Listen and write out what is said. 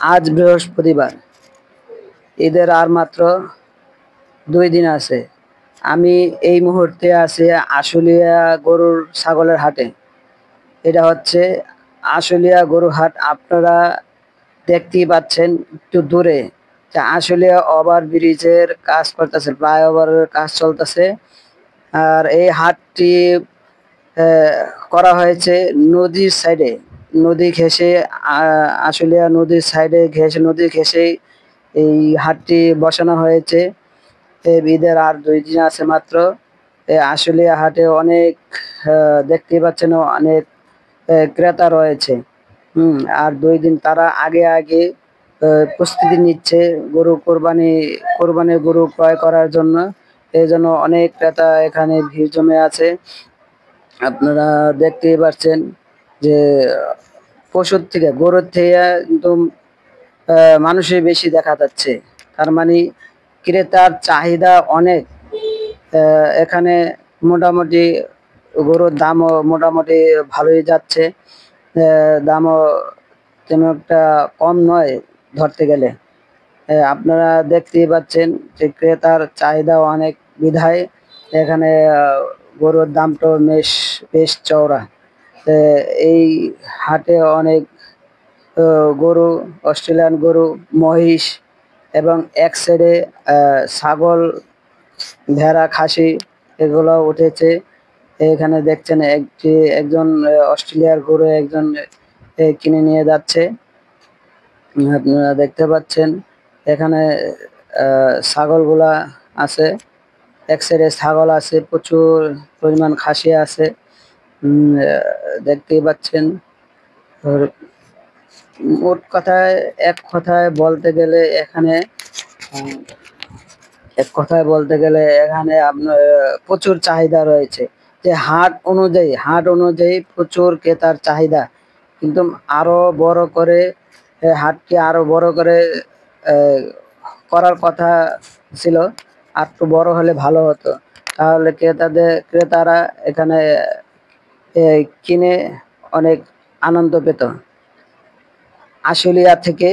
আজ বৃহস্পতিবার, ঈদের আর মাত্র 2 দিন আছে। আমি এই মুহূর্তে আছি আশুলিয়া গরুর ছাগলের হাটে। এটা হচ্ছে আশুলিয়া গরু হাট। আপনারা দেখতেই পাচ্ছেন একটু দূরে যে আশুলিয়া ওভার ব্রিজের কাজ করতেছে, ফ্লাইওভারের কাজ চলতেছে। আর এই হাটটি করা হয়েছে নদীর সাইডে, নদী ঘেঁষে, আশুলিয়া নদীর সাইডে ঘেঁষে, নদী ঘেঁষেই এই হাটটি বসানো হয়েছে। ঈদের আর 2 দিন আছে মাত্র। আশুলিয়া হাটে অনেক দেখতেই পাচ্ছেন অনেক ক্রেতা রয়েছে। আর 2 দিন তারা আগে আগে প্রস্তুতি নিচ্ছে গরু কোরবানির গরু ক্রয় করার জন্য। এই জন্য অনেক ক্রেতা এখানে ভিড় জমে আছে। আপনারা দেখতেই পাচ্ছেন যে পশুর থেকে, গরুর থেকে কিন্তু মানুষের বেশি দেখা যাচ্ছে। তার মানে ক্রেতার চাহিদা অনেক। এখানে মোটামুটি গরুর দামও মোটামুটি ভালোই যাচ্ছে। দামও তেমন একটা কম নয় ধরতে গেলে। আপনারা দেখতেই পাচ্ছেন যে ক্রেতার চাহিদা অনেক বিধায় এখানে গরুর দামটাও বেশ চওড়া। এই হাটে অনেক গরু, অস্ট্রেলিয়ান গরু, মহিষ এবং এক সাইডে ছাগল, ভেড়া, খাসি এগুলো উঠেছে। এখানে দেখছেন একজন অস্ট্রেলিয়ার গরু একজন কিনে নিয়ে যাচ্ছে। আপনারা দেখতে পাচ্ছেন এখানে ছাগলগুলা আছে, এক সাইডে ছাগল আছে, প্রচুর পরিমাণ খাসি আছে। দেখতেই পাচ্ছেন। মোট কথায়, এক কথায় বলতে গেলে এখানে আপনার প্রচুর চাহিদা রয়েছে। যে হাট অনুযায়ী প্রচুর ক্রেতার চাহিদা। কিন্তু আরো বড় করে হাটকে আরো বড় করে করার কথা ছিল। আর একটু বড় হলে ভালো হতো, তাহলে ক্রেতারা এখানে কিনে অনেক আনন্দ পেত। আশুলিয়া থেকে